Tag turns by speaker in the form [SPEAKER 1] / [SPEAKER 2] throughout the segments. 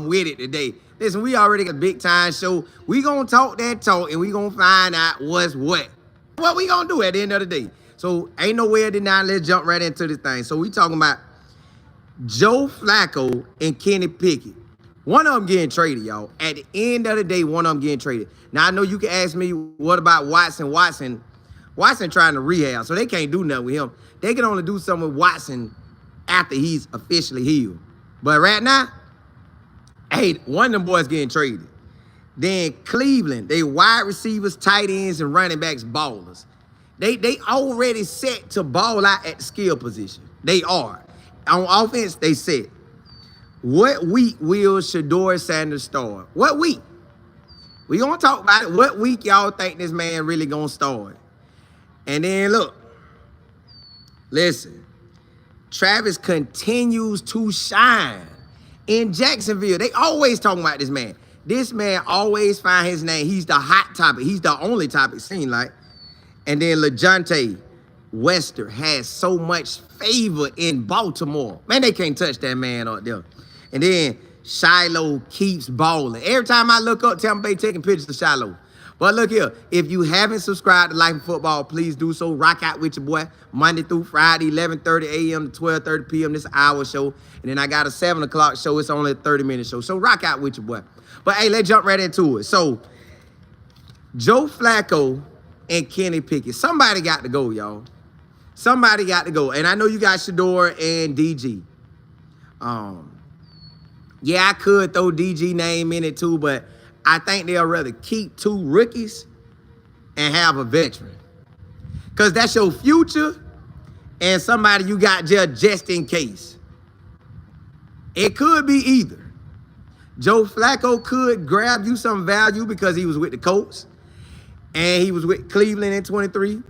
[SPEAKER 1] come with it today. Listen, we already got a big time show. We gonna talk that talk and we gonna find out what's what. What we gonna do at the end of the day. So ain't no way to deny. Let's jump right into this thing. So we talking about Joe Flacco and Kenny Pickett. One of them getting traded, y'all. At the end of the day, one of them getting traded. Now, I know you can ask me, what about Watson? Watson trying to rehab, so they can't do nothing with him. They can only do something with Watson after he's officially healed. But right now, hey, one of them boys getting traded. Then Cleveland, they wide receivers, tight ends, and running backs ballers. They already set to ball out at the skill position. They are. On offense, they set. What week will Shedeur Sanders start? What week? We gonna talk about it. What week y'all think this man really gonna start? And then look, listen, Travis continues to shine in Jacksonville. They always talking about this man. This man always find his name. He's the hot topic. He's the only topic, seem like. And then Lajohntay Wester has so much favor in Baltimore. Man, they can't touch that man out there. And then Shilo keeps balling. Every time I look up, Tampa Bay taking pictures of Shilo. But look here, if you haven't subscribed to Life in Football, please do so. Rock out with your boy Monday through Friday, 11:30 a.m. to 12:30 p.m. This hour show. And then I got a 7 o'clock show. It's only a 30-minute show. So rock out with your boy. But hey, let's jump right into it. So Joe Flacco and Kenny Pickett. Somebody got to go, y'all. Somebody got to go. And I know you got Shedeur and DG. Yeah, I could throw DG name in it too, but I think they'll rather keep 2 rookies and have a veteran. Because that's your future and somebody you got just in case. It could be either. Joe Flacco could grab you some value because he was with the Colts and he was with Cleveland in 23.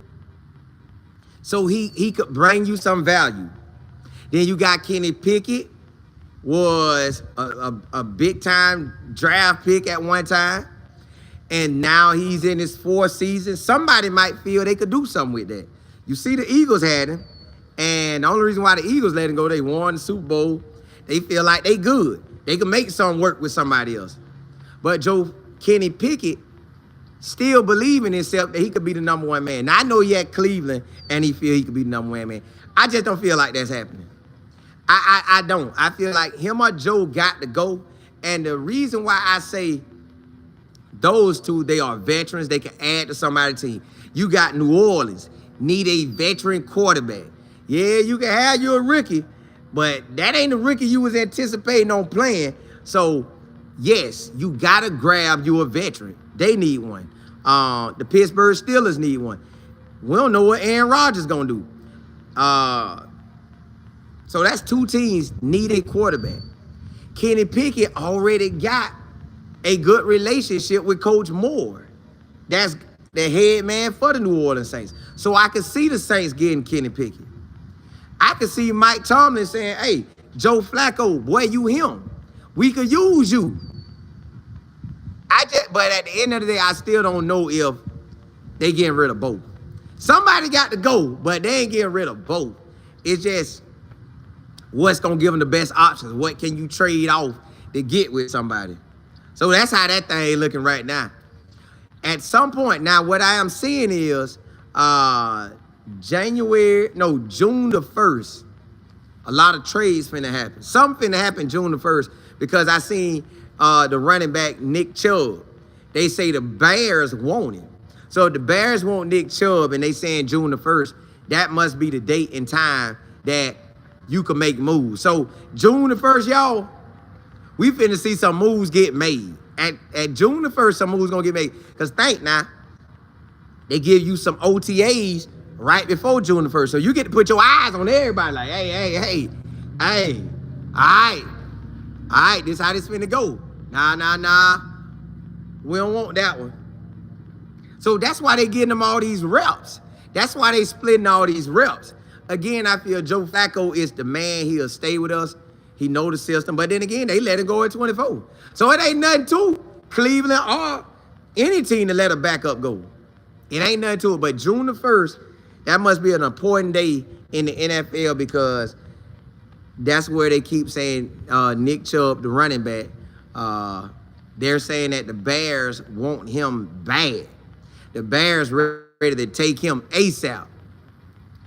[SPEAKER 1] So he could bring you some value. Then you got Kenny Pickett, was a big-time draft pick at one time, and now he's in his 4th season. Somebody might feel they could do something with that. You see the Eagles had him, and the only reason why the Eagles let him go, they won the Super Bowl. They feel like they good. They can make something work with somebody else. But Kenny Pickett still believe in himself that he could be the #1 man. Now, I know he at Cleveland, and he feel he could be the #1 man. I just don't feel like that's happening. I don't. I feel like him or Joe got to go. And the reason why I say those two, they are veterans. They can add to somebody's team. You got New Orleans, need a veteran quarterback. Yeah, you can have your rookie, but that ain't the rookie you was anticipating on playing. So, yes, you got to grab you a veteran. They need one. The Pittsburgh Steelers need one. We don't know what Aaron Rodgers going to do. So that's 2 teams need a quarterback. Kenny Pickett already got a good relationship with Coach Moore. That's the head man for the New Orleans Saints. So I could see the Saints getting Kenny Pickett. I could see Mike Tomlin saying, hey, Joe Flacco, boy, you him. We could use you. But at the end of the day, I still don't know if they getting rid of both. Somebody got to go, but they ain't getting rid of both. It's just what's going to give them the best options. What can you trade off to get with somebody? So that's how that thing looking right now. At some point, now what I am seeing is June the 1st, a lot of trades finna happen. Something finna happen June the 1st because I seen the running back Nick Chubb. They say the Bears want him. So if the Bears want Nick Chubb and they saying June the 1st, that must be the date and time that you can make moves. So June the 1st, y'all, we finna see some moves get made. At June the 1st, some moves gonna get made. Because think now, they give you some OTAs right before June the 1st. So you get to put your eyes on everybody like, hey, all right, this how this finna go. Nah. We don't want that one. So that's why they getting them all these reps. That's why they splitting all these reps. Again, I feel Joe Flacco is the man. He'll stay with us. He know the system. But then again, they let him go at 24. So it ain't nothing to Cleveland or any team to let a backup go. It ain't nothing to it. But June the 1st, that must be an important day in the NFL because that's where they keep saying Nick Chubb, the running back, They're saying that the Bears want him bad. The Bears ready to take him ASAP.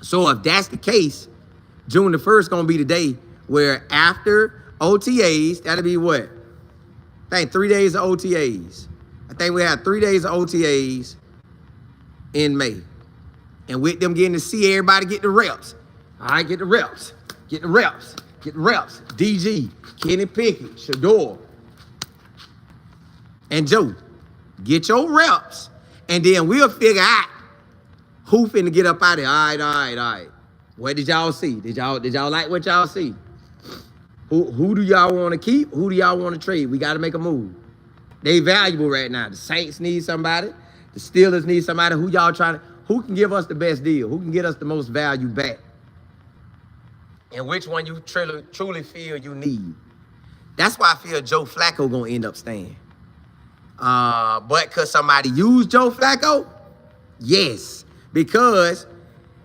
[SPEAKER 1] So if that's the case, June the 1st gonna be the day where after OTAs, that'll be what? I think 3 days of OTAs. I think we have 3 days of OTAs in May. And with them getting to see everybody get the reps. All right, get the reps. Get the reps. Get the reps. DG, Kenny Pickett, Shedeur, and Joe. Get your reps. And then we'll figure out who finna get up out of here. All right. What did y'all see? Did y'all like what y'all see? Who do y'all want to keep? Who do y'all want to trade? We got to make a move. They valuable right now. The Saints need somebody. The Steelers need somebody. Who y'all trying to? Who can give us the best deal? Who can get us the most value back? And which one you truly feel you need? That's why I feel Joe Flacco gonna end up staying. But could somebody use Joe Flacco? Yes, because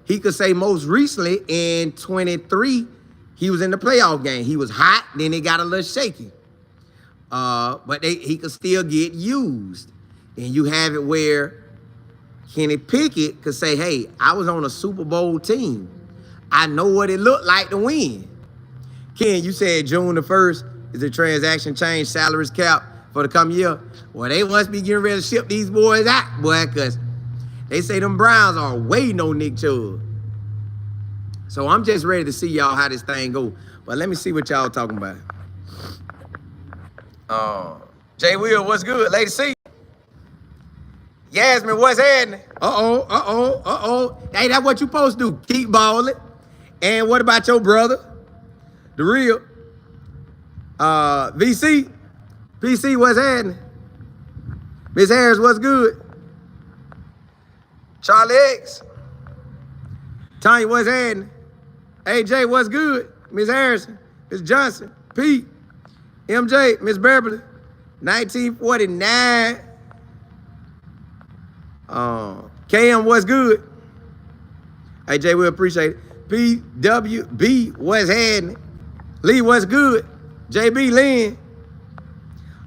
[SPEAKER 1] he could say most recently in 23, he was in the playoff game. He was hot, then it got a little shaky. But he could still get used. And you have it where Kenny Pickett could say, hey, I was on a Super Bowl team. I know what it looked like to win. Ken, you said June the 1st is the transaction change, salaries cap for the coming year. Well, they must be getting ready to ship these boys out, boy, because they say them Browns are waiting on Nick Chubb. So I'm just ready to see y'all how this thing go. But let me see what y'all talking about. Jay Will, what's good? Lady C. Yasmin, what's happening? Hey, that's what you supposed to do. Keep balling. And what about your brother? The real. VC. PC, what's happening? Miss Harris, what's good? Charlie X. Tanya, what's happening? AJ, what's good? Miss Harrison, Miss Johnson, Pete, MJ, Miss Beverly, 1949. KM, what's good? AJ, we appreciate it. PWB, what's happening? Lee, what's good? JB, Lynn.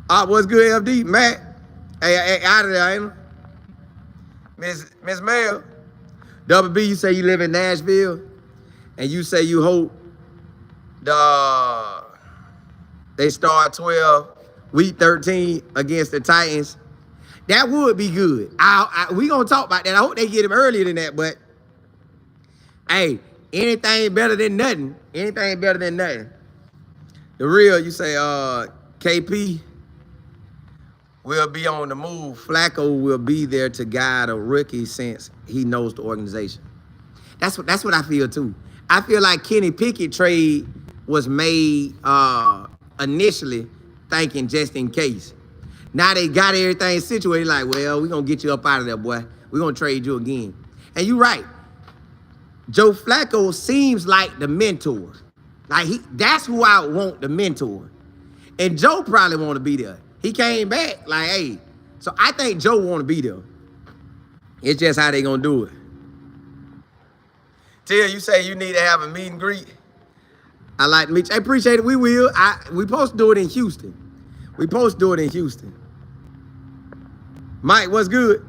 [SPEAKER 1] What's good, FD? Matt. Hey, out of there, ain't Miss Mel. Double B, you say you live in Nashville, and you say you hope they start 12, week 13 against the Titans. That would be good. We gonna talk about that. I hope they get him earlier than that, but hey, anything better than nothing. Anything better than nothing. The real, you say, KP will be on the move. Flacco will be there to guide a rookie since he knows the organization. That's what I feel too. I feel like Kenny Pickett trade was made initially thinking just in case. Now they got everything situated like, well, we're going to get you up out of there, boy. We're going to trade you again. And you're right. Joe Flacco seems like the mentor. Like, that's who I want, the mentor. And Joe probably want to be there. He came back like, hey. So I think Joe want to be there. It's just how they going to do it. Till you say you need to have a meet and greet. I like to meet you. I appreciate it. We will. We supposed to do it in Houston. We supposed to do it in Houston. Mike, what's good?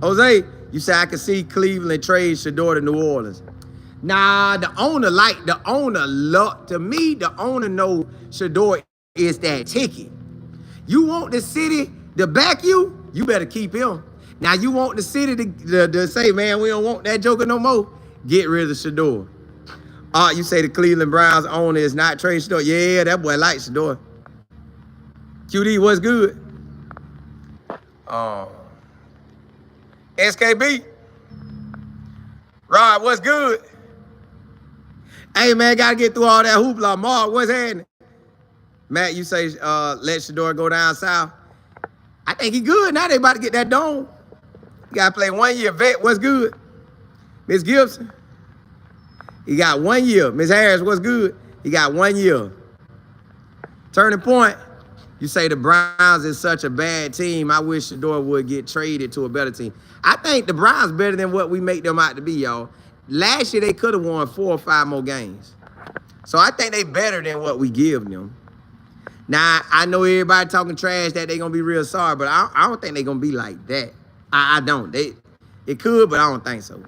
[SPEAKER 1] Jose, you say I can see Cleveland trade Shedeur to New Orleans. Nah, the owner to me, the owner know Shedeur is that ticket. You want the city to back you, you better keep him. Now you want the city to say, man, we don't want that joker no more. Get rid of Shedeur. You say the Cleveland Browns owner is not trading Shedeur. Yeah, that boy likes Shedeur. QD, what's good? SKB. Rod, what's good? Hey, man, got to get through all that hoopla. Mark, what's happening? Matt, you say let Shedeur go down south. I think he good. Now they about to get that dome. You got to play 1 year. Vet, what's good? Miss Gibson. He got 1 year. Miss Harris, what's good? He got 1 year. Turning point. You say the Browns is such a bad team. I wish Shedeur would get traded to a better team. I think the Browns better than what we make them out to be, y'all. Last year, they could have won 4 or 5 more games. So I think they better than what we give them. Now, I know everybody talking trash that they gonna be real sorry, but I don't think they gonna be like that. I don't. It could, but I don't think so.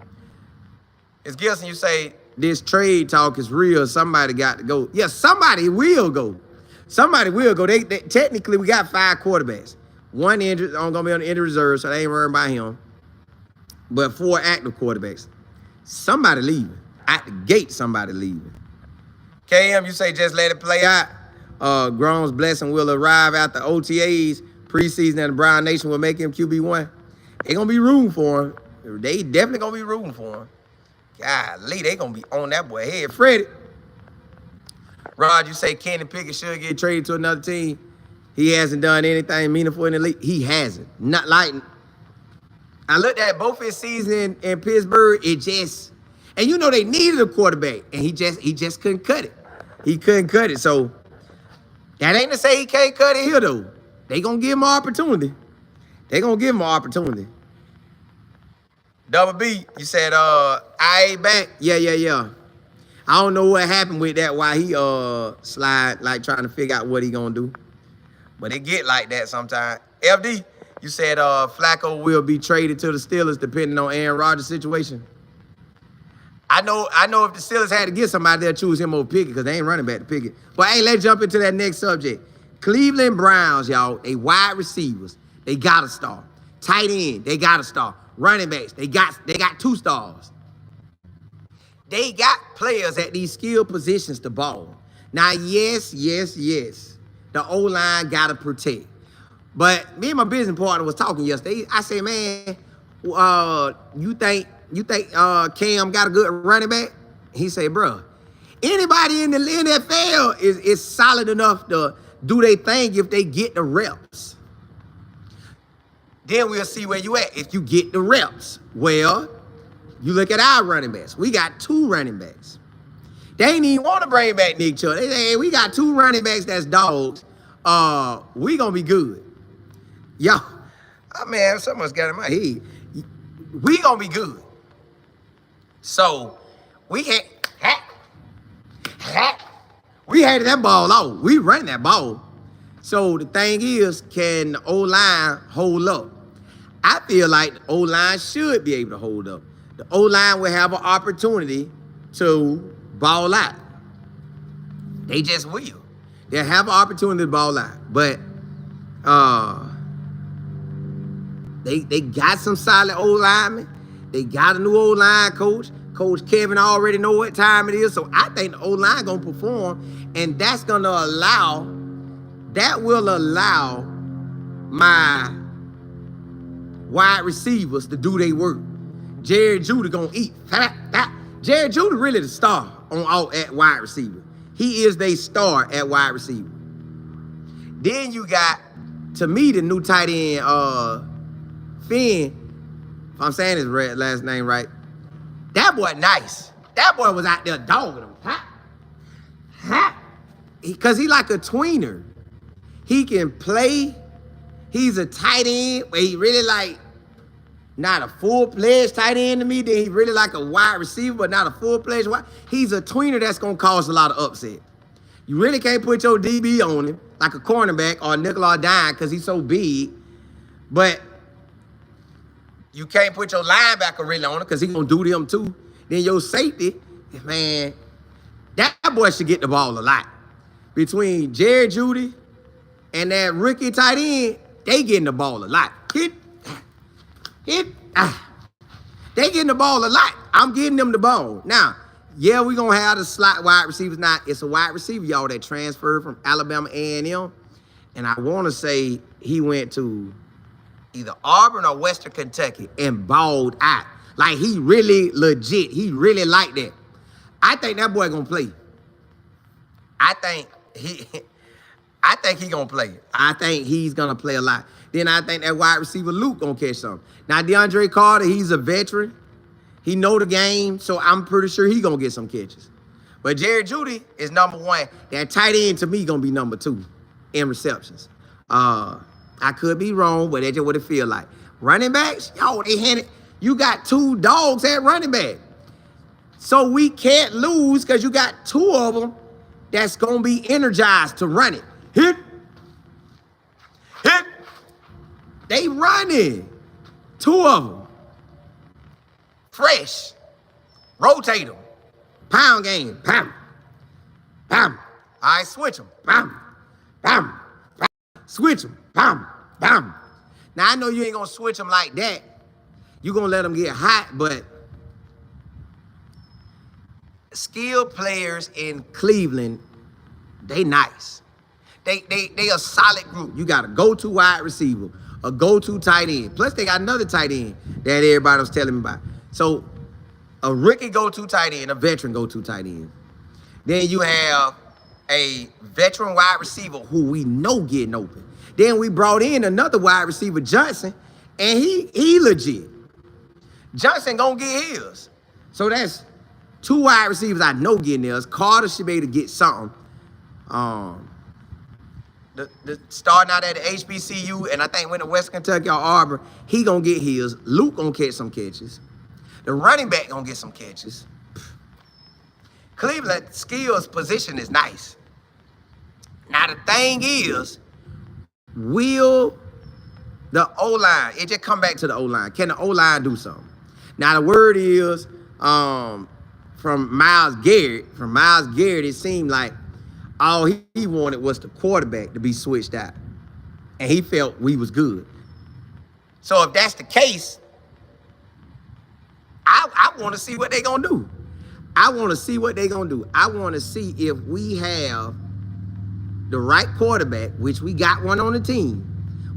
[SPEAKER 1] It's Gilson, you say this trade talk is real. Somebody got to go. Yeah, somebody will go. Somebody will go. They technically, we got 5 quarterbacks. 1 injured, gonna be on the injured reserve, so they ain't worrying about him. But 4 active quarterbacks. Somebody leaving. At the gate, somebody leaving. KM, you say just let it play out. Grown's blessing will arrive after OTAs, preseason, and the Brown Nation will make him QB1. They gonna be rooting for him. They definitely gonna be rooting for him. Golly, they gonna be on that boy head. Freddie. Rod, you say Kenny Pickett should get traded to another team. He hasn't done anything meaningful in the league. He hasn't. Not like, I looked at both his season in Pittsburgh. It just, and you know they needed a quarterback, and he just couldn't cut it. He couldn't cut it. So that ain't to say he can't cut it here though. They gonna give him an opportunity. They gonna give him an opportunity. Double B, you said I ain't back. Yeah. I don't know what happened with that, why he slide, like trying to figure out what he gonna do. But it get like that sometimes. FD, you said Flacco will be traded to the Steelers depending on Aaron Rodgers' situation. I know if the Steelers had to get somebody, they'll choose him over Pickett because they ain't running back to Pickett. But hey, let's jump into that next subject. Cleveland Browns, y'all, they wide receivers, they got to start. Tight end, they got to start. Running backs, they got 2 stars. They got players at these skill positions to ball. Now, yes. The O-line got to protect. But me and my business partner was talking yesterday. I said, man, you think Cam got a good running back? He said, bro, anybody in the NFL is solid enough to do their thing if they get the reps. Then we'll see where you at if you get the reps. Well, you look at our running backs. We got 2 running backs. They ain't even want to bring back Nick Chubb. They say, hey, we got 2 running backs that's dogs. We gonna be good. Yo, man, someone's got in my head. We gonna be good. So we had that ball out. We ran that ball. So the thing is, can the O-line hold up? I feel like the O-line should be able to hold up. The O-line will have an opportunity to ball out. They just will. They'll have an opportunity to ball out. But they got some solid O-linemen. They got a new O-line coach. Coach Kevin already know what time it is. So I think the O-line gonna perform. And that will allow my wide receivers to do their work. Jerry Jeudy gonna eat. Jerry Jeudy really the star at wide receiver. He is their star at wide receiver. Then you got, to me, the new tight end, Finn. If I'm saying his last name right. That boy nice. That boy was out there dogging him. Because he like a tweener. He can play. He's a tight end, but he really like not a full-fledged tight end to me. Then he really like a wide receiver, but not a full-fledged wide. He's a tweener that's going to cause a lot of upset. You really can't put your DB on him like a cornerback or a nickel or dime because he's so big. But you can't put your linebacker really on him because he's going to do them too. Then your safety, man, that boy should get the ball a lot. Between Jerry Jeudy and that rookie tight end, they getting the ball a lot. They getting the ball a lot. I'm getting them the ball. Now, yeah, we're going to have the slot wide receivers. Now, it's a wide receiver, y'all, that transferred from Alabama A&M. And I want to say he went to either Auburn or Western Kentucky and balled out. Like, he really legit. He really like that. I think that boy going to play. I think he going to play. I think he's going to play a lot. Then I think that wide receiver Luke going to catch something. Now, DeAndre Carter, he's a veteran. He know the game, so I'm pretty sure he going to get some catches. But Jerry Jeudy is number 1. That tight end, to me, going to be number 2 in receptions. I could be wrong, but that's just what it feel like. Running backs, yo, they handed. You got 2 dogs at running back. So we can't lose because you got 2 of them that's going to be energized to run it. Hit. They running. 2 of them. Fresh. Rotate them. Pound game. Bam. Bam. All right, switch them. Bam. Bam. Bam. Switch them. Bam. Bam. Now, I know you ain't going to switch them like that. You're going to let them get hot, but skilled players in Cleveland, they nice. They a solid group. You got a go-to wide receiver, a go-to tight end. Plus, they got another tight end that everybody was telling me about. So, a rookie go-to tight end, a veteran go-to tight end. Then you have a veteran wide receiver who we know getting open. Then we brought in another wide receiver, Johnson, and he legit. Johnson gonna get his. So that's 2 wide receivers I know getting theirs. Carter should be able to get something. The starting out at the HBCU, and I think went to West Kentucky or Auburn, he gonna get his. Luke gonna catch some catches. The running back gonna get some catches. Cleveland skills position is nice. Now the thing is, will the O-line, it just come back to the O-line. Can the O-line do something? Now the word is, from Myles Garrett, it seemed like all he wanted was the quarterback to be switched out. And he felt we was good. So if that's the case, I want to see what they going to do. I want to see if we have the right quarterback, which we got one on the team.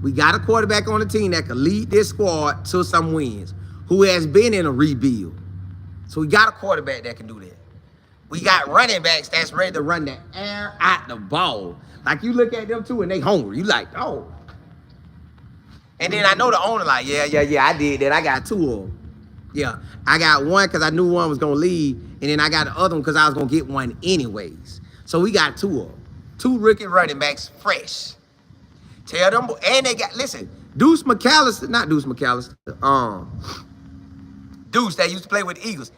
[SPEAKER 1] We got a quarterback on the team that can lead this squad to some wins, who has been in a rebuild. So we got a quarterback that can do that. We got running backs that's ready to run the air out the ball. Like, you look at them two and they hungry. You like, oh. And then I know the owner like, yeah, I did that. I got 2 of them. Yeah, I got one because I knew one was going to leave, and then I got the other one because I was going to get one anyways. So we got 2 of them. 2 rookie running backs, fresh. Tell them, and they got, listen, Deuce that used to play with the Eagles.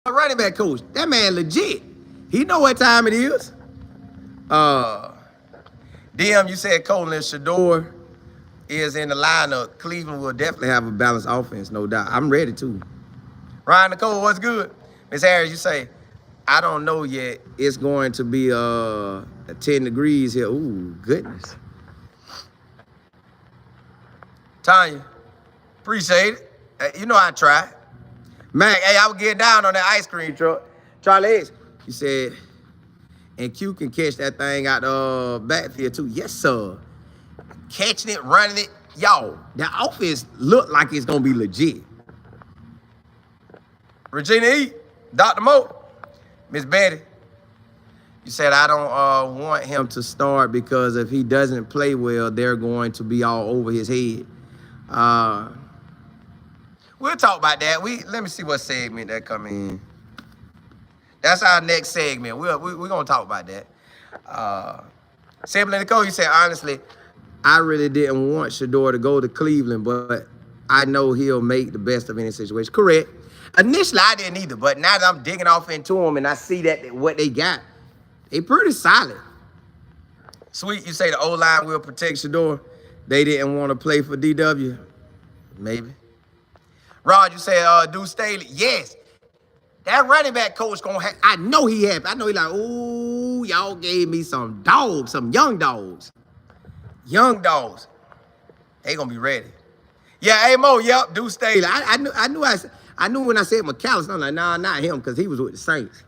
[SPEAKER 1] A running back coach, that man legit. He know what time it is. DM, you said Colin and Shedeur is in the lineup. Cleveland will definitely have a balanced offense, no doubt. I'm ready too. Ryan Nicole, what's good? Miss Harris, you say, I don't know yet. It's going to be 10 degrees here. Ooh, goodness. Tanya, appreciate it. You know I try. Mac, hey, I was getting down on that ice cream truck. Charlie X, you said, and Q can catch that thing out the backfield too. Yes, sir. Catching it, running it. Y'all, that offense look like it's going to be legit. Regina E, Dr. Mo, Miss Betty, you said, I don't want him to start because if he doesn't play well, they're going to be all over his head. We'll talk about that. Let me see what segment that come in. That's our next segment. We're going to talk about that. Sibling Nicole, you said, honestly, I really didn't want Shedeur to go to Cleveland, but I know he'll make the best of any situation. Correct. Initially, I didn't either, but now that I'm digging off into them and I see that what they got, they pretty solid. Sweet, you say the O-line will protect Shedeur. They didn't want to play for DW. Maybe. Rod, you said Deuce Staley. Yes. That running back coach gonna have, I know he happy. I know he like, ooh, y'all gave me some dogs, some young dogs. Young dogs. They gonna be ready. Yeah, hey Mo, yep, Deuce Staley. I knew when I said McAllister, I'm like, nah, not him, because he was with the Saints.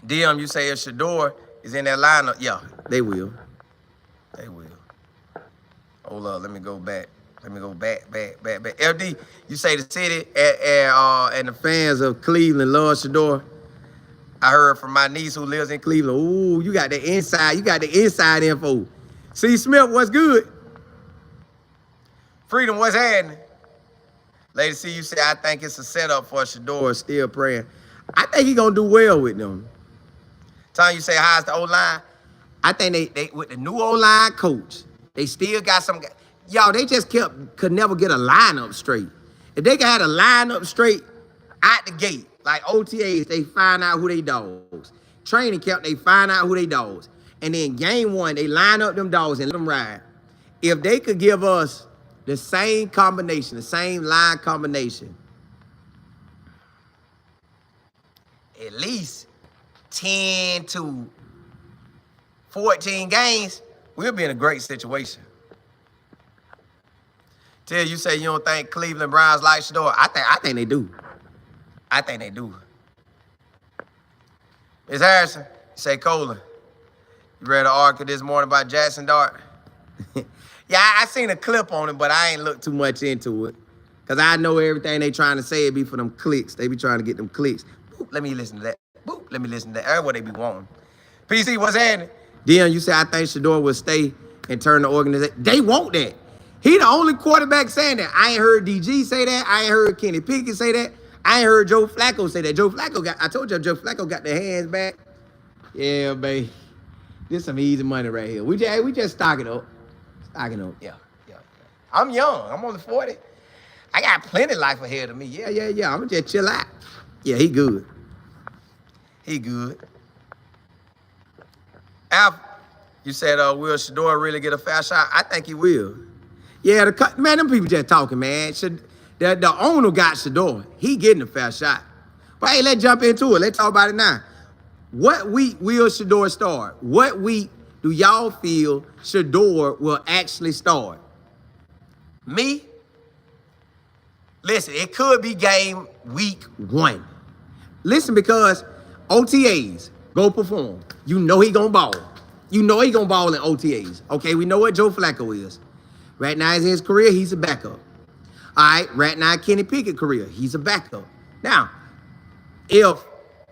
[SPEAKER 1] DM, you say if Shedeur is in that lineup, yeah, they will. They will. Hold up, let me go back. back. LD, you say the city and the fans of Cleveland love Shedeur. I heard from my niece who lives in Cleveland. Ooh, you got the inside info. C. Smith, what's good? Freedom, what's happening? Lady C, you say, I think it's a setup for Shedeur, still praying. I think he's going to do well with them. Time you say, how's the O-line? I think they with the new O-line coach, they still got some. Y'all, they just could never get a lineup straight. If they could have a lineup straight out the gate, like OTAs, they find out who they dogs. Training camp, they find out who they dogs. And then game one, they line up them dogs and let them ride. if they could give us the same combination, the same line combination, at least 10 to 14 games, we'll be in a great situation. Till you say you don't think Cleveland Browns like Shedeur. I think they do. I think they do. Ms. Harrison, say Colin, you read an article this morning about Jackson Dart? Yeah, I seen a clip on it, but I ain't looked too much into it. Because I know everything they trying to say it be for them clicks. They be trying to get them clicks. Boop, let me listen to that. Boop, let me listen to that. That's what they be wanting. PC, what's happening? Dion, you say I think Shedeur will stay and turn the organization. They want that. He the only quarterback saying that. I ain't heard DG say that. I ain't heard Kenny Pickett say that. I ain't heard Joe Flacco say that. Joe Flacco I told you Joe Flacco got the hands back. Yeah, babe. This some easy money right here. We just stocking up. Stocking up. Yeah. I'm young. I'm only 40. I got plenty of life ahead of me. Yeah. I'm gonna just chill out. Yeah, he good. He good. Alf, you said, will Shedeur really get a fair shot? I think he will. Yeah, man, them people just talking, man. The owner got Shedeur. He getting a fair shot. But hey, let's jump into it. Let's talk about it now. What week will Shedeur start? What week do y'all feel Shedeur will actually start? Me? Listen, it could be game week 1. Listen, because OTAs, go perform. You know he gonna ball. You know he gonna ball in OTAs. Okay, we know what Joe Flacco is. Right now in his career, he's a backup. All right, right now Kenny Pickett career, he's a backup. Now, if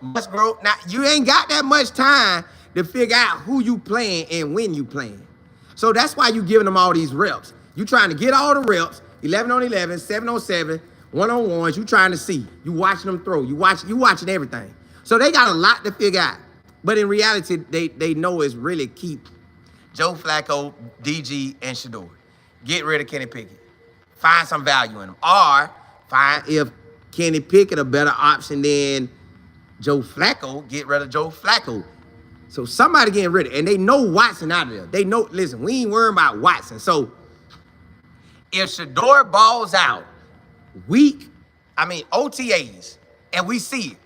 [SPEAKER 1] Musgrove, now you ain't got that much time to figure out who you playing and when you playing. So that's why you giving them all these reps. You trying to get all the reps, 11 on 11, 7 on 7, 1-on-1s. You trying to see. You watching them throw. You watching everything. So they got a lot to figure out. But in reality, they know it's really keep Joe Flacco, DG, and Shedeur. Get rid of Kenny Pickett. Find some value in them. Or find if Kenny Pickett a better option than Joe Flacco, get rid of Joe Flacco. So somebody getting rid of it. And they know Watson out of there. They know, listen, we ain't worrying about Watson. So if Shedeur balls out OTAs, and we see it.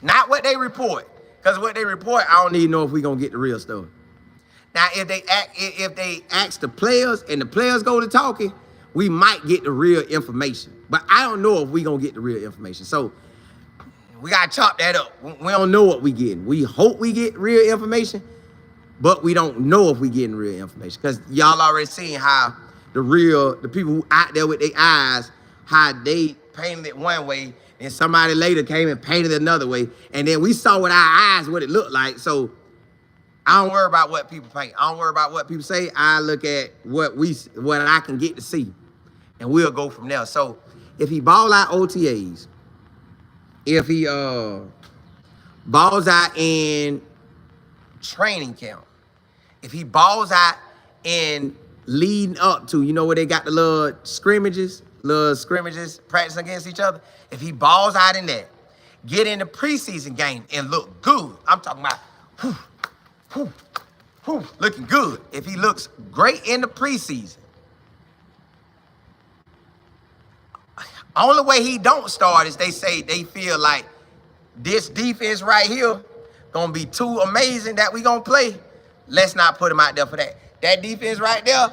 [SPEAKER 1] Not what they report. Because what they report, I don't even know if we're going to get the real stuff. Now, if they ask the players and the players go to talking, we might get the real information. But I don't know if we're going to get the real information. So we got to chop that up. We don't know what we getting. We hope we get real information, but we don't know if we getting real information. Because y'all already seen how the people who out there with their eyes, how they painted it one way, and somebody later came and painted it another way. And then we saw with our eyes what it looked like. So I don't worry about what people paint. I don't worry about what people say. I look at what I can get to see. And we'll go from there. So if he ball out OTAs, if he balls out in training camp, if he balls out in leading up to, where they got the little scrimmages, practicing against each other, if he balls out in that, get in the preseason game and look good. I'm talking about looking good. If he looks great in the preseason, only way he don't start is they say they feel like this defense right here gonna be too amazing that we gonna play. Let's not put him out there for that. That defense right there,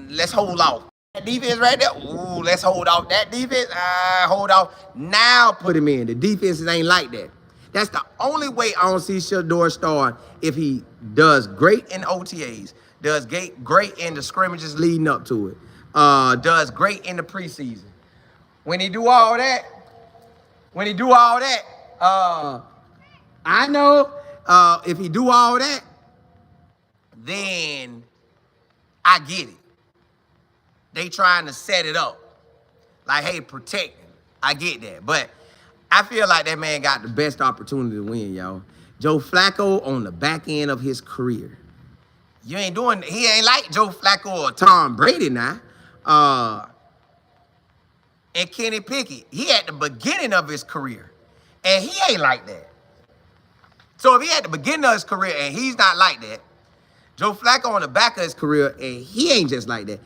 [SPEAKER 1] let's hold off. That defense right there, ooh, let's hold off. That defense, hold off. Now put him in. The defenses ain't like that. That's the only way I don't see Shedeur start if he does great in OTAs, does great in the scrimmages leading up to it, does great in the preseason. When he do all that, I know if he do all that, then I get it. They trying to set it up. Like, hey, protect him. I get that. But I feel like that man got the best opportunity to win, y'all. Joe Flacco on the back end of his career. He ain't like Joe Flacco or Tom Brady now. And Kenny Pickett, he at the beginning of his career. And he ain't like that. So if he at the beginning of his career and he's not like that, Joe Flacco on the back of his career, and he ain't just like that.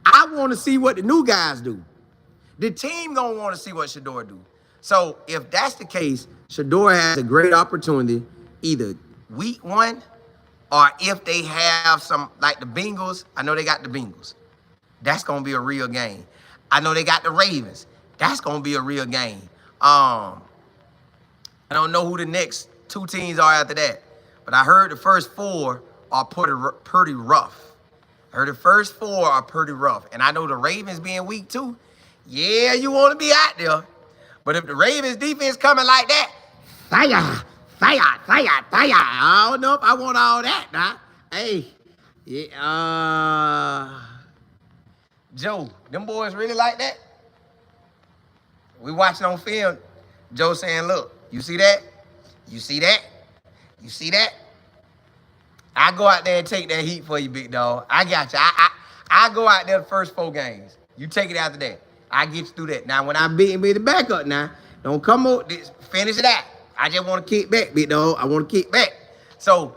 [SPEAKER 1] I want to see what the new guys do. The team gonna want to see what Shedeur do. So if that's the case, Shedeur has a great opportunity, either week 1 or if they have some, like the Bengals. I know they got the Bengals. That's gonna be a real game. I know they got the Ravens. That's gonna be a real game. I don't know who the next 2 teams are after that, but I heard the first 4 are pretty rough. I heard the first 4 are pretty rough, and I know the Ravens being weak too. Yeah, you want to be out there. But if the Ravens defense coming like that, fire. I don't know if I want all that now. Hey, yeah, Joe, them boys really like that? We watching on film, Joe saying, look, you see that? You see that? You see that? I go out there and take that heat for you, big dog. I got you. I go out there the first 4 games. You take it after that. I get you through that. Now, when I'm beating me the back up now, don't come up, finish it out. I just want to kick back, big dog. I want to kick back. So,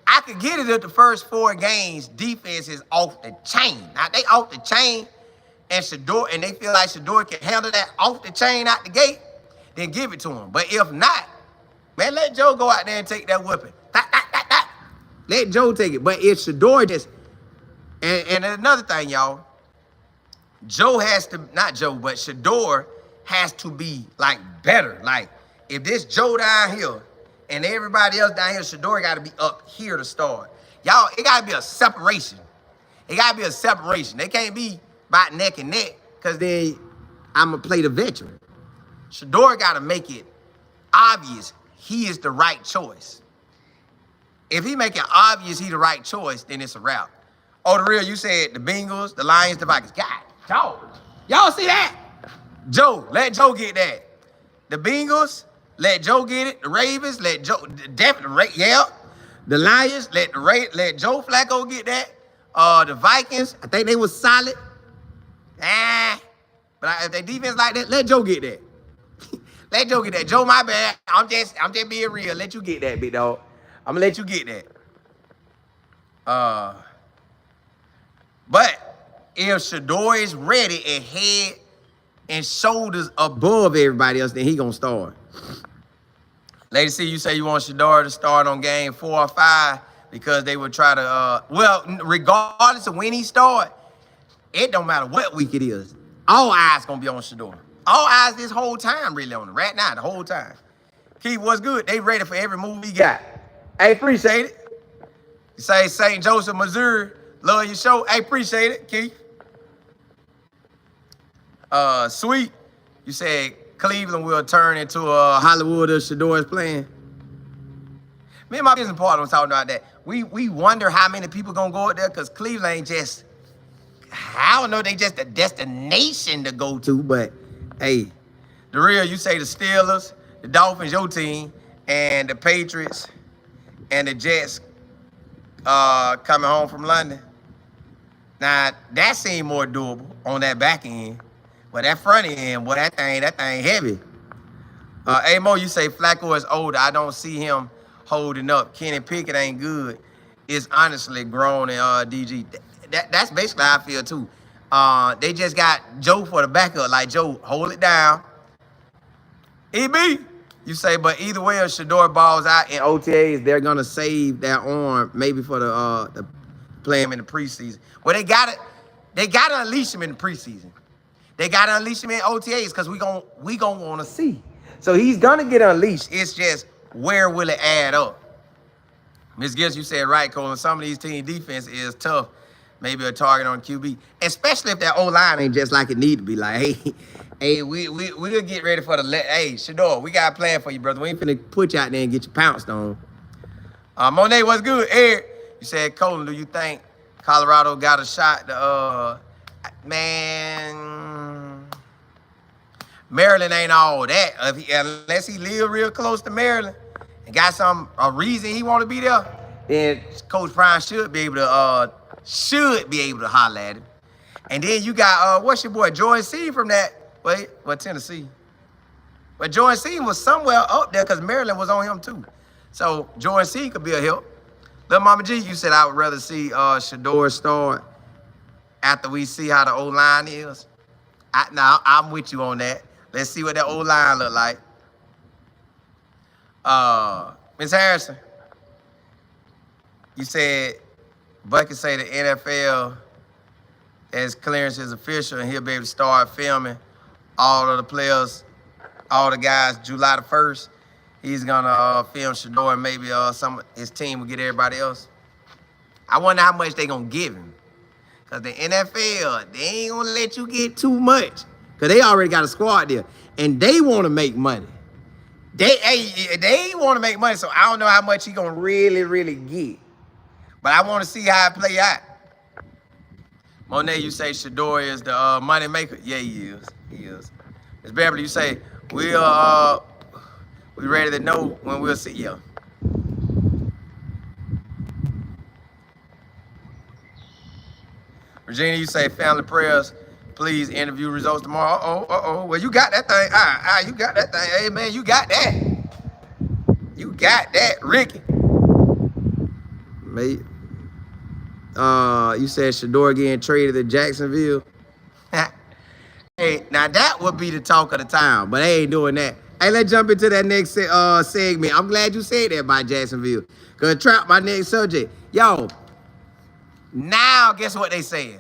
[SPEAKER 1] I could get it if the first 4 games, defense is off the chain. Now, they off the chain, and they feel like Shedeur can handle that off the chain out the gate, then give it to him. But if not, man, let Joe go out there and take that whipping. Let Joe take it. But if Shedeur just, and another thing, y'all, Shedeur has to be, like, better. Like, if this Joe down here and everybody else down here, Shedeur got to be up here to start. Y'all, it got to be a separation. It got to be a separation. They can't be about neck and neck, because then I'm going to play the veteran. Shedeur got to make it obvious he is the right choice. If he make it obvious he the right choice, then it's a wrap. Oh, the real, you said the Bengals, the Lions, the Vikings. God, dog. Y'all see that? Joe, let Joe get that. The Bengals, let Joe get it. The Ravens, let Joe, definitely, yeah. The Lions, let Joe Flacco get that. The Vikings, I think they was solid. But if they defense like that, let Joe get that. Let Joe get that. Joe, my bad. I'm just being real. Let you get that, big dog. I'm gonna let you get that. But if Shedeur is ready and head and shoulders above everybody else, then he gonna start. Lady C, you say you want Shedeur to start on game 4 or 5 because they would try to, well, regardless of when he start, it don't matter what week it is. All eyes gonna be on Shedeur. All eyes this whole time really on him. Right now, the whole time. Keith, what's good? They ready for every move he got. Hey, appreciate it. You say St. Joseph, Missouri. Love your show. Hey, appreciate it, Keith. Sweet. You said Cleveland will turn into Hollywood if Shedeur is playing. Me and my business partner was talking about that. We wonder how many people gonna go out there, because Cleveland ain't just, I don't know, they just a destination to go to, but hey, the real, you say the Steelers, the Dolphins, your team, and the Patriots and the Jets coming home from London. Now, that seemed more doable on that back end. But that front end, boy, that thing heavy. Mo, you say Flacco is older. I don't see him holding up. Kenny Pickett ain't good. It's honestly grown in DG. That's basically how I feel, too. They just got Joe for the backup. Like, Joe, hold it down. EB, you say, but either way, if Shedeur balls out in OTAs, they're going to save that arm maybe for the play him in the preseason. Well, they got to unleash him in the preseason. They got to unleash him in OTAs because we gon' want to see. So he's going to get unleashed. It's just, where will it add up? Ms. Gills, you said right, Colin. Some of these team defense is tough. Maybe a target on QB. Especially if that O-line ain't just like it need to be. Like, hey, we gonna get ready for hey, Shedeur, we got a plan for you, brother. We ain't finna put you out there and get you pounced on. Monet, what's good? Eric, you said, Colin, do you think Colorado got a shot to, man, Maryland ain't all that. Unless he live real close to Maryland and got a reason he want to be there, then Coach Prime should be able to holler at him. And then you got, what's your boy, Jordan C from that, Tennessee. But Jordan C was somewhere up there because Maryland was on him too. So Jordan C could be a help. Lil Mama G, you said I would rather see Shedeur start after we see how the O-line is. Now, I'm with you on that. Let's see what that O-line look like. Ms. Harrison, you said Bucky say the NFL as clearance is official and he'll be able to start filming all of the players, all the guys July the 1st. He's gonna film Shedeur and maybe his team will get everybody else. I wonder how much they gonna give him. Cause the NFL, they ain't gonna let you get too much. Cause they already got a squad there. And they wanna make money. They wanna make money, so I don't know how much he gonna really get. But I wanna see how it play out. Monet, you say Shedeur is the money maker? Yeah, he is. He is. Ms. Beverly, you say we ready to know when we'll see you. Regina, you say family prayers, please interview results tomorrow. Well, you got that thing. You got that thing. Hey, man, you got that. You got that, Ricky. Mate. You said Shedeur getting traded to Jacksonville. Hey, now that would be the talk of the town, but they ain't doing that. Hey, let's jump into that next segment. I'm glad you said that by Jacksonville. Cause Trap, my next subject. Yo, now guess what they saying?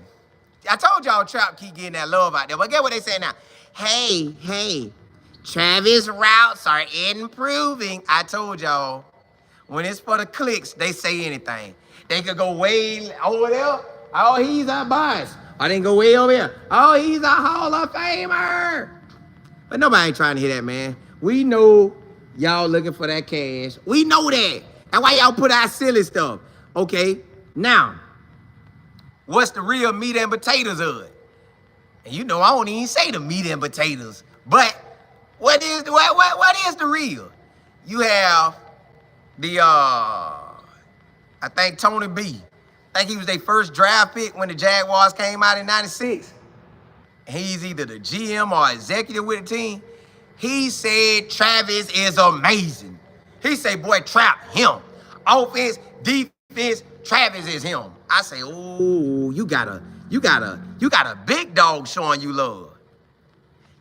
[SPEAKER 1] I told y'all Trap keep getting that love out there, but guess what they saying now? Hey, Travis routes are improving. I told y'all, when it's for the clicks, they say anything. They could go way over there. Oh, he's a boss. I didn't go way over here. Oh, he's a Hall of Famer. But nobody ain't trying to hear that, man. We know y'all looking for that cash. We know that. That's why y'all put out silly stuff. Okay, now, what's the real meat and potatoes of it? And you know I don't even say the meat and potatoes. But what is the real? You have the I think Tony B. I think he was their first draft pick when the Jaguars came out in '96. He's either the GM or executive with the team. He said Travis is amazing. He say, boy, Trap him. Offense, defense, Travis is him. I say, oh, you got a big dog showing you love.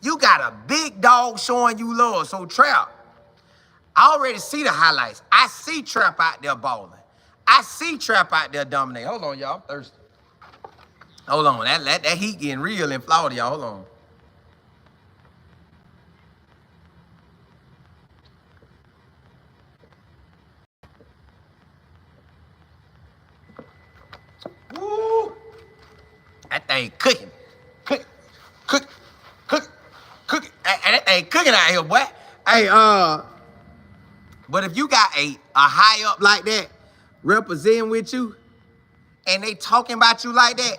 [SPEAKER 1] You got a big dog showing you love. So Trap, I already see the highlights. I see Trap out there balling. I see Trap out there dominating. Hold on, y'all. I'm thirsty. Hold on. That heat getting real in Florida, y'all. Hold on. Woo! That thing cooking. Cook. That thing cooking out here, boy. Hey, but if you got a high up like that representing with you, and they talking about you like that,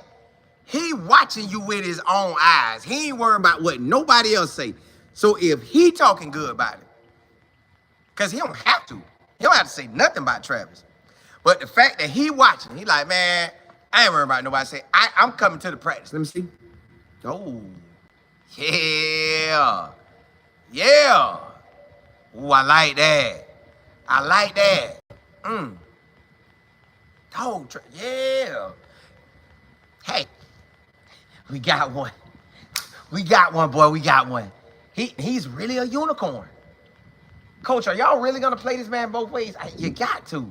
[SPEAKER 1] he watching you with his own eyes. He ain't worrying about what nobody else say. So if he talking good about it, because he don't have to. He don't have to say nothing about Travis. But the fact that he watching, he like, man, I ain't worrying about nobody say, I'm coming to the practice. Let me see. Oh, yeah. Ooh, I like that. Dog, yeah. Hey, we got one. Boy. We got one. He's really a unicorn. Coach, are y'all really gonna play this man both ways? You got to.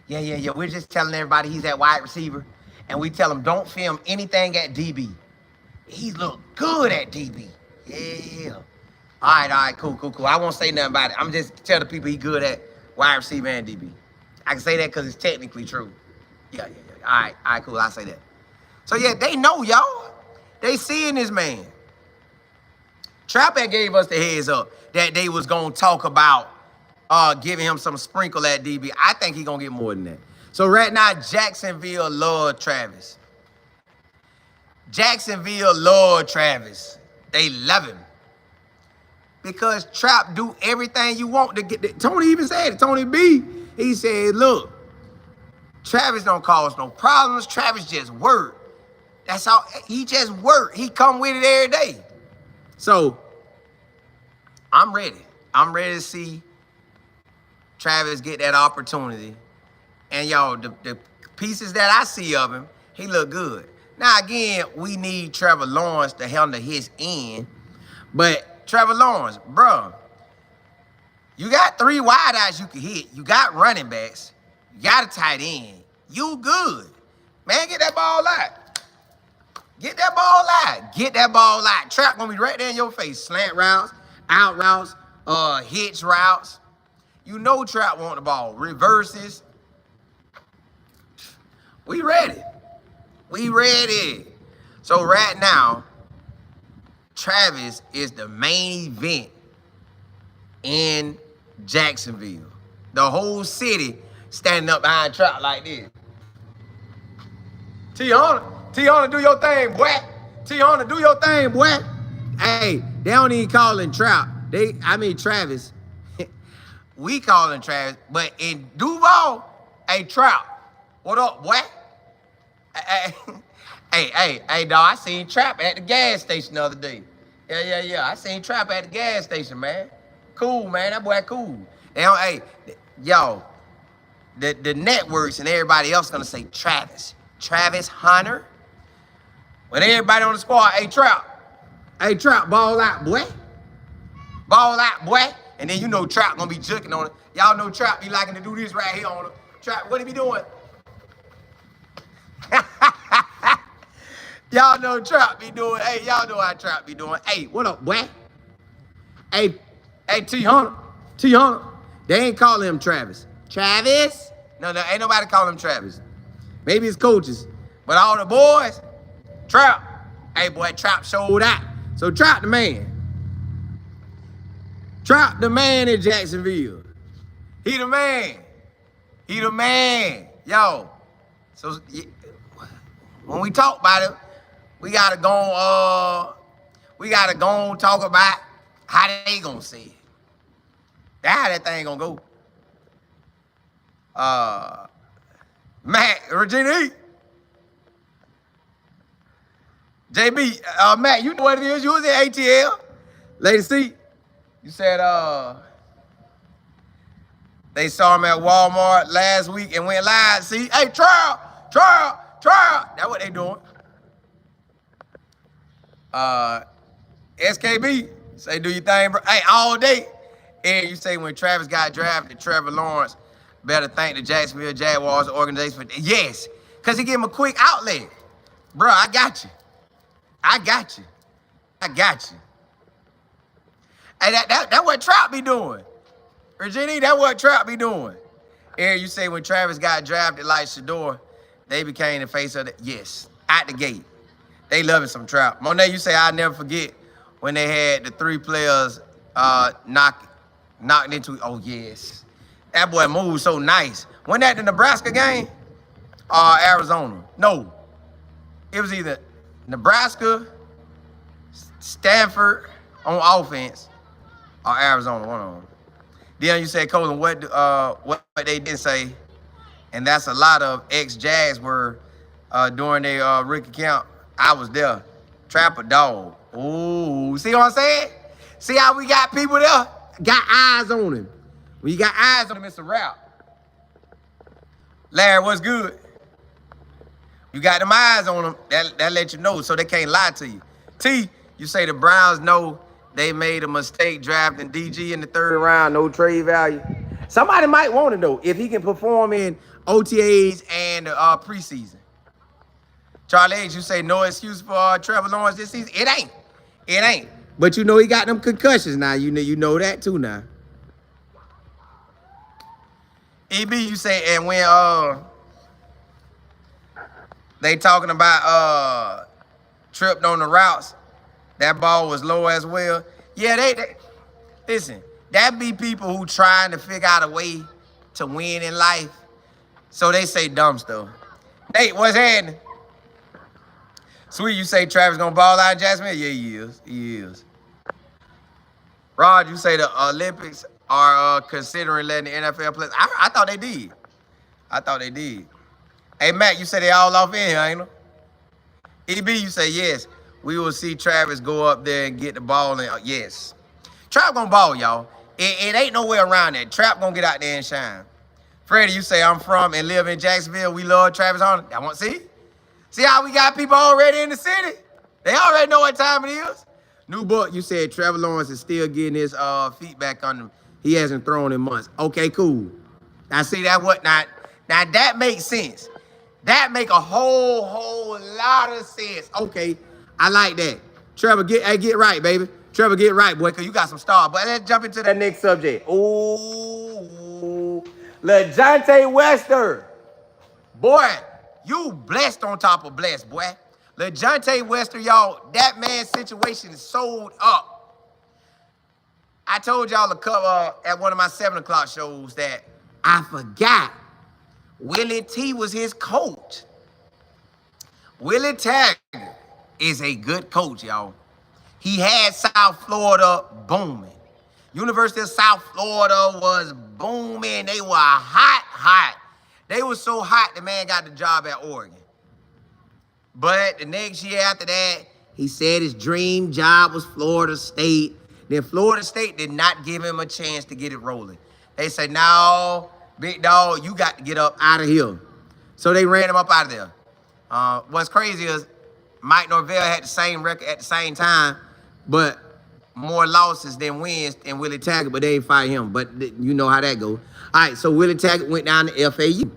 [SPEAKER 1] Yeah. We're just telling everybody he's at wide receiver, and we tell him don't film anything at DB. He look good at DB. Yeah. All right, cool. I won't say nothing about it. I'm just telling the people he good at wide receiver and DB. I can say that because it's technically true. Yeah. All right, cool. I say that. So yeah, they know, y'all. They seeing this man. Trap had gave us the heads up that they was gonna talk about giving him some sprinkle at DB. I think he gonna get more than that. So right now, Jacksonville love Travis. They love him. Because Trap do everything you want to get. Tony even said it. Tony B, he said, look, Travis don't cause no problems. Travis just work. That's all. He just work. He come with it every day. So I'm ready. I'm ready to see Travis get that opportunity And y'all, the pieces that I see of him, he look good. Now again, we need Trevor Lawrence to handle his end. But Trevor Lawrence, bro, you got 3 wideouts you can hit. You got running backs. You got a tight end. You good. Man, get that ball out. Get that ball out. Get that ball out. Trap gonna be right there in your face. Slant routes, out routes, hitch routes. You know Trap want the ball. Reverses. We ready. We ready. So right now, Travis is the main event in Jacksonville. The whole city standing up behind Trap like this. T-Hunter, do your thing, boy. T-Hunter, do your thing, boy. Hey, they don't even call him Trap. Travis. We call him Travis, but in Duval, hey, Trap. What up, boy? Hey, dawg, I seen Trap at the gas station the other day. Yeah. I seen Trap at the gas station, man. Cool, man. That boy cool. Y'all, the networks and everybody else gonna say Travis. Travis Hunter. But everybody on the squad, hey, Trap. Hey, Trap, ball out, boy. Ball out, boy. And then you know Trap gonna be juking on it. Y'all know Trap be liking to do this right here on him. Trap, what he be doing? Y'all know Trap be doing. Hey, y'all know how Trap be doing. Hey, what up, boy? Hey, T-Hunter. They ain't calling him Travis. Travis? No, ain't nobody calling him Travis. Maybe it's coaches. But all the boys, Trap. Hey, boy, Trap showed out. So Trap the man. Trap the man in Jacksonville. He the man. He the man. Yo. So when we talk about it, we gotta go talk about how they gonna say it. That's how that thing gonna go. Matt, Regina E. JB, Matt, you know what it is. You was in ATL. Lady C, you said they saw him at Walmart last week and went live. See, hey, trial. That's what they doing. SKB, say do your thing, bro. Hey, all day. And you say when Travis got drafted, Trevor Lawrence better thank the Jacksonville Jaguars organization for yes, because he gave him a quick outlet. Bro, I got you. Hey, that what Trout be doing. Virginia, that what Trout be doing. And you say when Travis got drafted like Shedeur, they became the face of the, yes, out the gate. They loving some Trout. Monet, you say, I'll never forget when they had the 3 players knocked into, oh, yes. That boy moved so nice. Wasn't that the Nebraska game? Arizona? No. It was either Nebraska, Stanford on offense, or Arizona, one of them. Then you said, Colin, what they didn't say, and that's a lot of ex-Jags were during their rookie camp. I was there. Trap a dog. Ooh, see what I'm saying? See how we got people there? Got eyes on him. When you got eyes on him, it's a wrap. Larry, what's good? You got them eyes on them, that let you know, so they can't lie to you. T, you say the Browns know they made a mistake drafting DG in the 3rd round, no trade value. Somebody might want to know if he can perform in OTAs and preseason. Charlie H, you say no excuse for Trevor Lawrence this season. It ain't. But you know he got them concussions now. You know that too now. EB, you say, and when they talking about tripped on the routes, that ball was low as well. Yeah, they listen, that be people who trying to figure out a way to win in life. So they say dumb stuff. Nate, what's happening? Sweet, you say Travis gonna ball out in Jacksonville? Yeah, he is. Rod, you say the Olympics are considering letting the NFL players. I thought they did. Hey, Matt, you say they all off in here, ain't they? EB, you say yes. We will see Travis go up there and get the ball. And yes. Trap gonna ball, y'all. It ain't no way around that. Trap gonna get out there and shine. Freddie, you say I'm from and live in Jacksonville. We love Travis Hunter. I want to see. See how we got people already in the city? They already know what time it is. New book, you said Trevor Lawrence is still getting his feedback on him. He hasn't thrown in months. Okay, cool. Now see that what not? Now that makes sense. That make a whole lot of sense. Okay, I like that. Trevor, get right, baby. Trevor, get right, boy, because you got some stars. But let's jump into that next subject. Ooh, Lajohntay Wester. Boy, you blessed on top of blessed, boy. Lajohntay Wester, y'all, that man's situation is sold up. I told y'all to cover at one of my 7 o'clock shows that I forgot Willie T was his coach. Willie Taggart is a good coach, y'all. He had South Florida booming. University of South Florida was booming. They were hot. They were so hot, the man got the job at Oregon. But the next year after that, he said his dream job was Florida State. Then Florida State did not give him a chance to get it rolling. They said, no, big dog, you got to get up out of here. So they ran him up out of there. What's crazy is Mike Norvell had the same record at the same time, but more losses than wins than Willie Taggart, but they ain't fired him. But you know how that goes. All right, so Willie Taggart went down to FAU.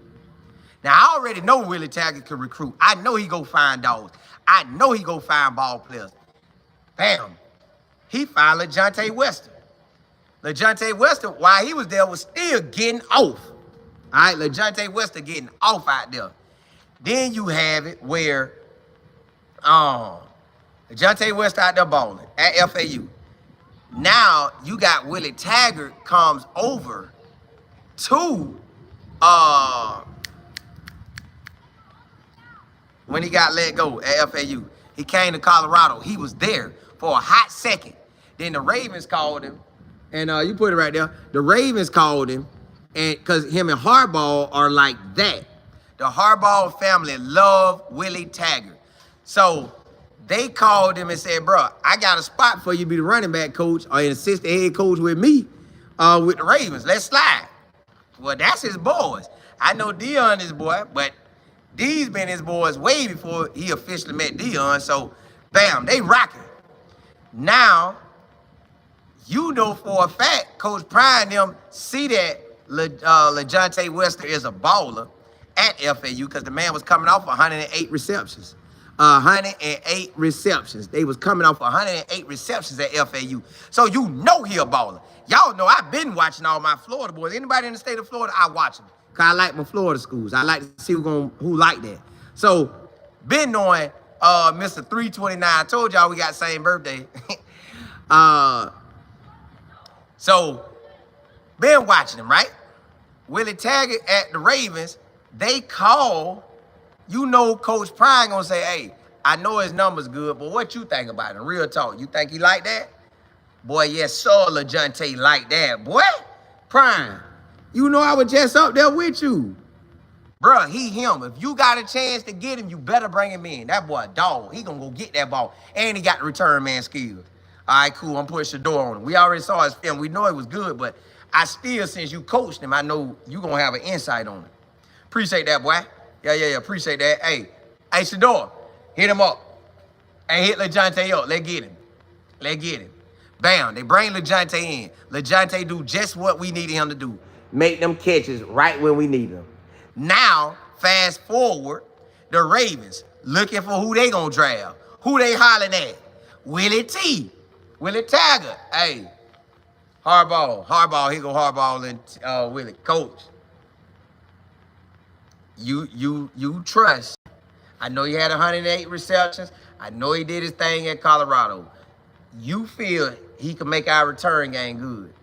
[SPEAKER 1] Now, I already know Willie Taggart can recruit. I know he go find dogs. I know he go find ball players. Bam. He found Lajohntay Wester. Lajohntay Wester, while he was there, was still getting off. All right, Lajohntay Wester getting off out there. Then you have it where Lajohntay Wester out there balling at FAU. Now, you got Willie Taggart comes over to when he got let go at FAU. He came to Colorado. He was there for a hot second. Then the Ravens called him, and you put it right there. The Ravens called him, and because him and Harbaugh are like that. The Harbaugh family love Willie Taggart. So they called him and said, bro, I got a spot for you to be the running back coach or an assistant head coach with me with the Ravens. Let's slide. Well, that's his boys. I know Dion is boy, but D's been his boys way before he officially met Dion. So, bam, they rocking. Now, you know for a fact, Coach Prime and them see that Lajohntay Wester is a baller at FAU because the man was coming off 108 receptions. 108 receptions. They was coming off 108 receptions at FAU. So you know he a baller. Y'all know I've been watching all my Florida boys. Anybody in the state of Florida, I watch them. Because I like my Florida schools. I like to see who like that. So, been knowing Mr. 329. I told y'all we got the same birthday. So, been watching him, right? Willie Taggart at the Ravens, they call, you know Coach Prime gonna say, hey, I know his number's good, but what you think about him? Real talk. You think he like that? Boy, yes, sir, Lajohntay like that. Boy, Prime, you know I was just up there with you. Bruh, he him. If you got a chance to get him, you better bring him in. That boy a dog. He gonna go get that ball. And he got the return man skills. All right, cool. I'm pushing the door on him. We already saw his film. We know it was good, but I still, since you coached him, I know you gonna have an insight on it. Appreciate that, boy. Yeah. Appreciate that. Hey, Shedeur, hit him up. Hey, hit Lajohntay up. Let's get him. Bam, they bring Lajohntay in. Lajohntay do just what we needed him to do. Make them catches right when we need them. Now, fast forward, the Ravens looking for who they gonna draft. Who they hollering at? Willie T. Willie Taggart. Hey, Harbaugh. Here go Harbaugh and Willie. Coach, you trust. I know he had 108 receptions. I know he did his thing at Colorado. You feel he can make our return game good.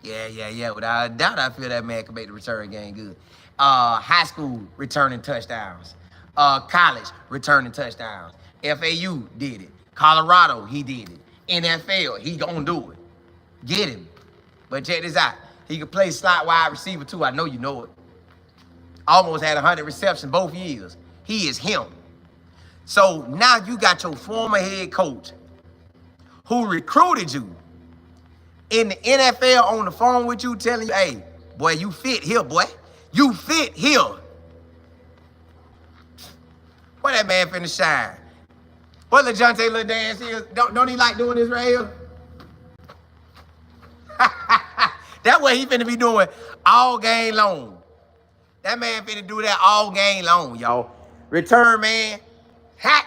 [SPEAKER 1] Yeah. Without a doubt, I feel that man can make the return game good. High school, returning touchdowns. College, returning touchdowns. FAU did it. Colorado, he did it. NFL, he gonna do it. Get him. But check this out. He can play slot wide receiver too. I know you know it. Almost had 100 receptions both years. He is him. So now you got your former head coach who recruited you in the NFL on the phone with you telling you, hey, Boy, you fit here, boy. You fit here. Boy, that man finna shine. What Lajohntay little dance is? Don't he like doing this right here? That's what he finna be doing all game long. That man finna do that all game long, y'all. Return man. Hat.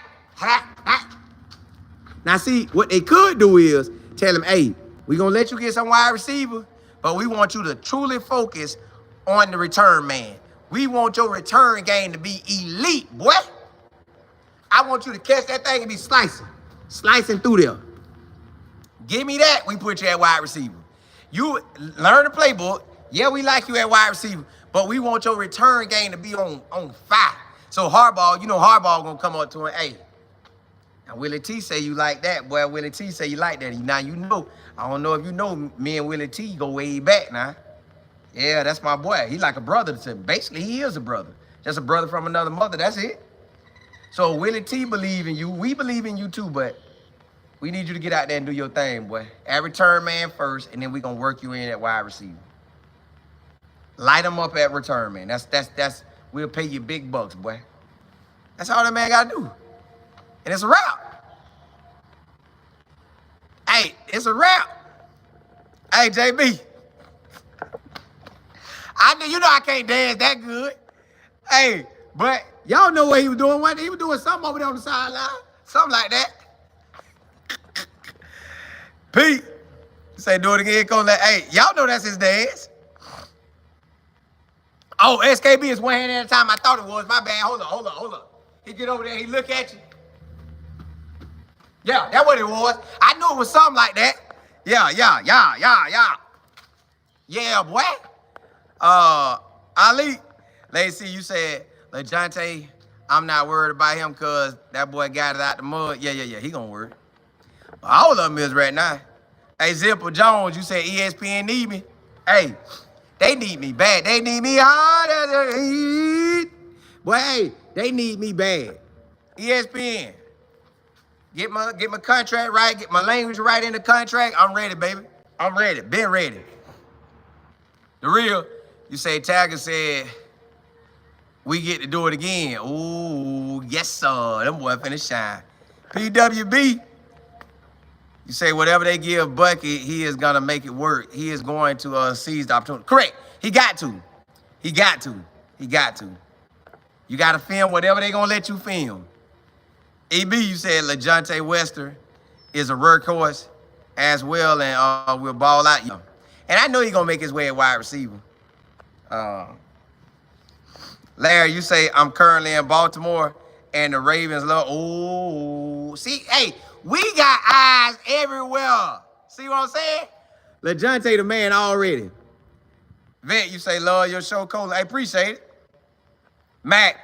[SPEAKER 1] Now see, what they could do is tell him, hey, we gonna let you get some wide receiver, but we want you to truly focus on the return man. We want your return game to be elite, boy. I want you to catch that thing and be slicing through there. Give me that, we put you at wide receiver. You learn the playbook. Yeah, we like you at wide receiver, but we want your return game to be on fire. So Harbaugh, you know Harbaugh gonna come up to him, hey, now Willie T say you like that, boy. Willie T say you like that. Now you know, I don't know if you know, me and Willie T go way back now. Yeah, that's my boy. He like a brother to me. Basically, he is a brother. Just a brother from another mother, that's it. So Willie T believe in you. We believe in you too, but we need you to get out there and do your thing, boy. At return man first, and then we gonna work you in at wide receiver. Light them up at return man. That's we'll pay you big bucks, boy. That's all that man gotta do. And it's a wrap. Hey, it's a wrap. Hey, JB. You know I can't dance that good. Hey, but y'all know what he was doing. He was doing something over there on the sideline. Something like that. Pete, say do it again, Colin. Hey, y'all know that's his dance. Oh, SKB is one hand at a time. I thought it was. My bad. Hold up. He get over there. He look at you. Yeah, that's what it was. I knew it was something like that. Yeah. Yeah, boy. Ali, let's see, you said, Lajohntay, I'm not worried about him because that boy got it out the mud. Yeah, he gonna worry. All of them is right now. Hey, Zipper Jones, you said ESPN need me. Hey, they need me bad. They need me hard. Boy, hey, they need me bad. ESPN, get my contract right, get my language right in the contract. I'm ready, baby. I'm ready. Been ready. The real, you say Tiger said, we get to do it again. Ooh, yes, sir. Them boy finna shine. PWB, you say whatever they give Bucky, he is going to make it work. He is going to seize the opportunity. Correct. He got to. You got to film whatever they going to let you film. EB, you said Lajohntay Wester is a workhorse as well and will ball out. And I know he's going to make his way at wide receiver. Larry, you say, I'm currently in Baltimore and the Ravens love. Oh, see, hey, we got eyes everywhere. See what I'm saying? Lajohntay the man already. Vet, you say, love your show, Colin. I appreciate it. Mac.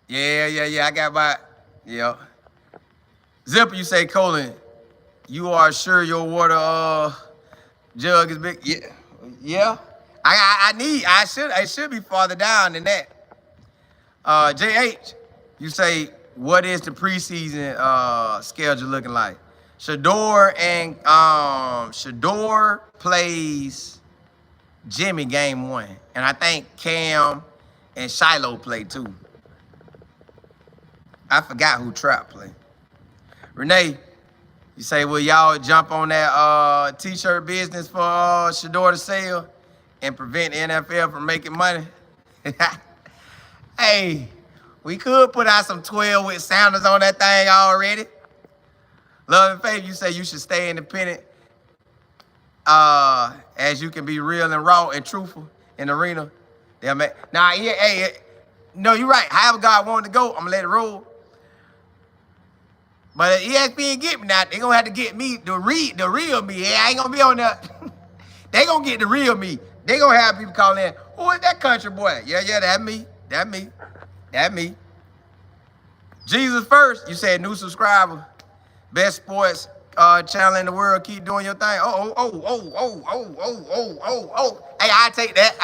[SPEAKER 1] Yeah. I got my, yeah. Zipper, you say, Colin, you are sure your water jug is big? Yeah. I should be farther down than that. JH, you say, what is the preseason schedule looking like? Shedeur plays Jimmy game 1. And I think Cam and Shilo play too. I forgot who Trap played. Renee, you say, will y'all jump on that t-shirt business for Shedeur to sell and prevent the NFL from making money? Hey, we could put out some 12 with Sanders on that thing already. Love and Faith, you say you should stay independent as you can be real and raw and truthful in the arena. Nah, yeah, hey, no, you're right. However God wanted to go, I'm going to let it roll. But if ESPN get me now, they going to have to get me, the real me. Yeah, I ain't going to be on that. They going to get the real me. They going to have people calling in, who is that country boy? Yeah, that me. Jesus First, you said new subscriber. Best sports channel in the world. Keep doing your thing. Oh. Hey, I take that.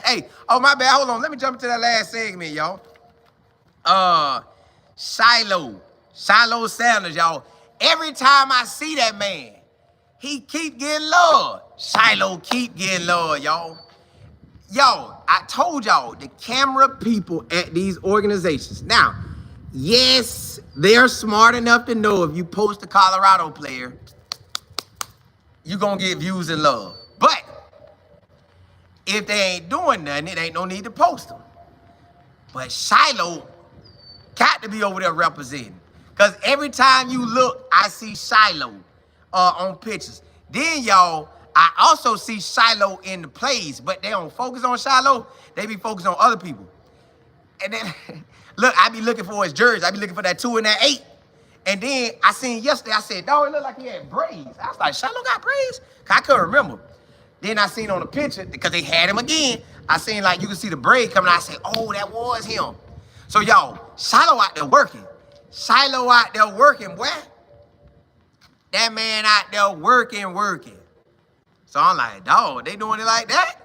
[SPEAKER 1] Hey, oh, my bad. Hold on. Let me jump into that last segment, y'all. Shilo Sanders, y'all. Every time I see that man, he keep getting love. Shilo keep getting love, y'all. Yo, I told y'all, the camera people at these organizations. Now, yes, they're smart enough to know if you post a Colorado player, you're going to get views and love. But if they ain't doing nothing, it ain't no need to post them. But Shilo got to be over there representing. Because every time you look, I see Shilo on pictures. Then, y'all, I also see Shilo in the plays, but they don't focus on Shilo. They be focused on other people. And then, look, I be looking for his jersey. I be looking for that 2 and that 8. And then I seen yesterday, I said, dog, it looked like he had braids. I was like, Shilo got braids? I couldn't remember. Then I seen on the picture, because they had him again, I seen like you can see the braid coming out. I said, oh, that was him. So, y'all, Shilo out there working. Shilo out there working, boy. That man out there working. So I'm like, dog, they doing it like that?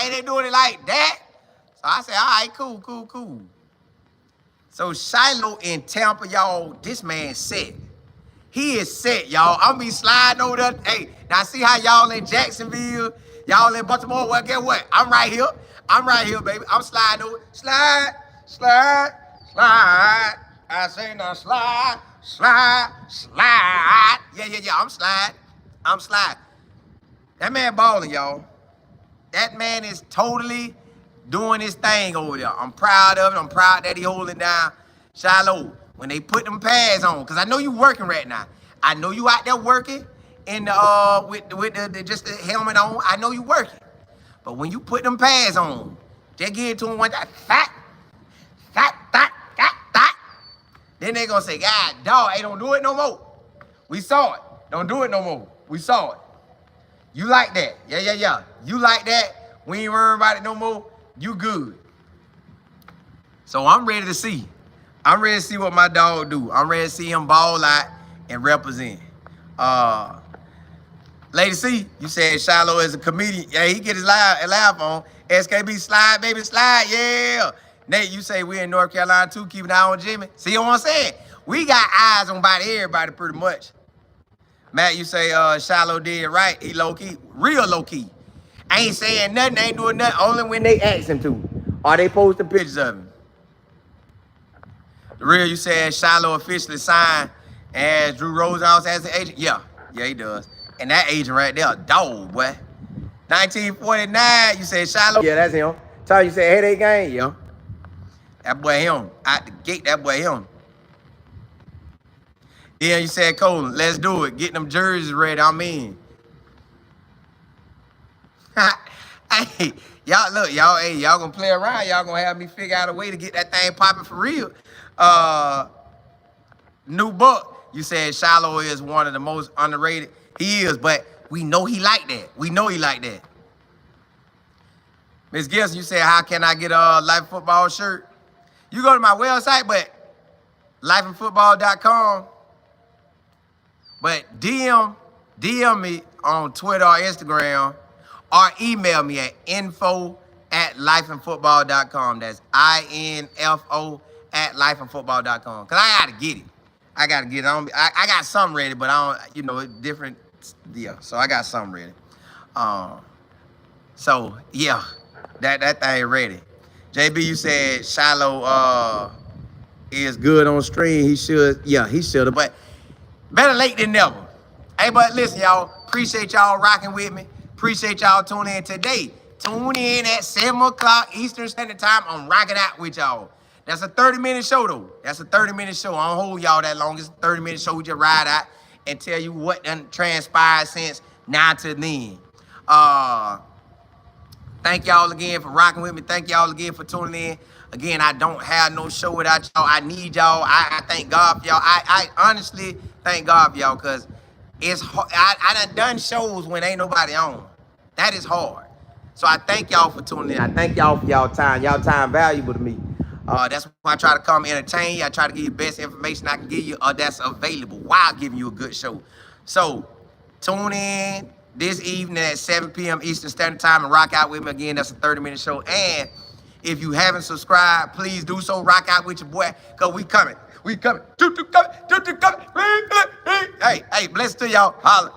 [SPEAKER 1] Ain't they doing it like that? So I said, all right, cool. So Shilo in Tampa, y'all, this man set. He is set, y'all. I'm be sliding over there. Hey, now see how y'all in Jacksonville, y'all in Baltimore, well, guess what? I'm right here, baby. I'm sliding over. Slide. I say now slide. Yeah, I'm sliding. That man balling, y'all. That man is totally doing his thing over there. I'm proud of it. I'm proud that he holding down Shilo. When they put them pads on, because I know you working right now. I know you out there working in the with the just the helmet on. I know you working. But when you put them pads on, they give it to him one that fat. Then they gonna say, God, dog, hey, don't do it no more. We saw it. Don't do it no more. We saw it. You like that. Yeah. You like that. We ain't worrying about it no more. You good. So I'm ready to see. I'm ready to see what my dog do. I'm ready to see him ball out and represent. Lady C, you said Shilo is a comedian. Yeah, he get his laugh on. SKB slide, baby, slide, yeah. Nate, you say we in North Carolina too, keep an eye on Jimmy. See what I'm saying? We got eyes on about everybody pretty much. Matt, you say Shilo did right. He low-key, real low-key. Ain't saying nothing, ain't doing nothing, only when they ask him to. Or they posting pictures of him. The real, you said Shilo officially signed as Drew Rosenhaus as the agent. Yeah, he does. And that agent right there, dog, boy. 1949, you said Shilo. Yeah, that's him. Time you said headache game, yeah. That boy him. Out the gate, that boy him. Yeah, you said Colin, let's do it. Get them jerseys ready, I mean. Hey, y'all, look, y'all gonna play around. Y'all gonna have me figure out a way to get that thing popping for real. New book, you said Shilo is one of the most underrated. He is, but we know he like that. Miss Gibson, you said, how can I get a Life of Football shirt? You go to my website, but lifeandfootball.com. But DM me on Twitter or Instagram, or email me at info@lifeandfootball.com. That's info@lifeandfootball.com. Cause I gotta get it. I got something ready, but I don't, it's different. Yeah, so I got something ready. So yeah, that thing ready. JB, you said Shilo is good on stream. He should have, but better late than never. Hey, but listen, y'all, appreciate y'all rocking with me. Appreciate y'all tuning in today. Tune in at 7 o'clock Eastern Standard Time. I'm rocking out with y'all. That's a 30-minute show, though. That's a 30-minute show. I don't hold y'all that long. It's a 30-minute show. We just ride out and tell you what done transpired since now to then. Thank y'all again for rocking with me. Thank y'all again for tuning in. Again, I don't have no show without y'all. I need y'all. I thank God for y'all. I honestly thank God for y'all, because it's hard. I done shows when ain't nobody on. That is hard. So I thank y'all for tuning in. I thank y'all for y'all time. Y'all time valuable to me. That's why I try to come entertain you. I try to give you the best information I can give you that's available while giving you a good show. So tune in this evening at 7 p.m. Eastern Standard Time and rock out with me again. That's a 30-minute show. And if you haven't subscribed, please do so. Rock out with your boy, because we coming. We coming. Hey, bless to y'all. Holla.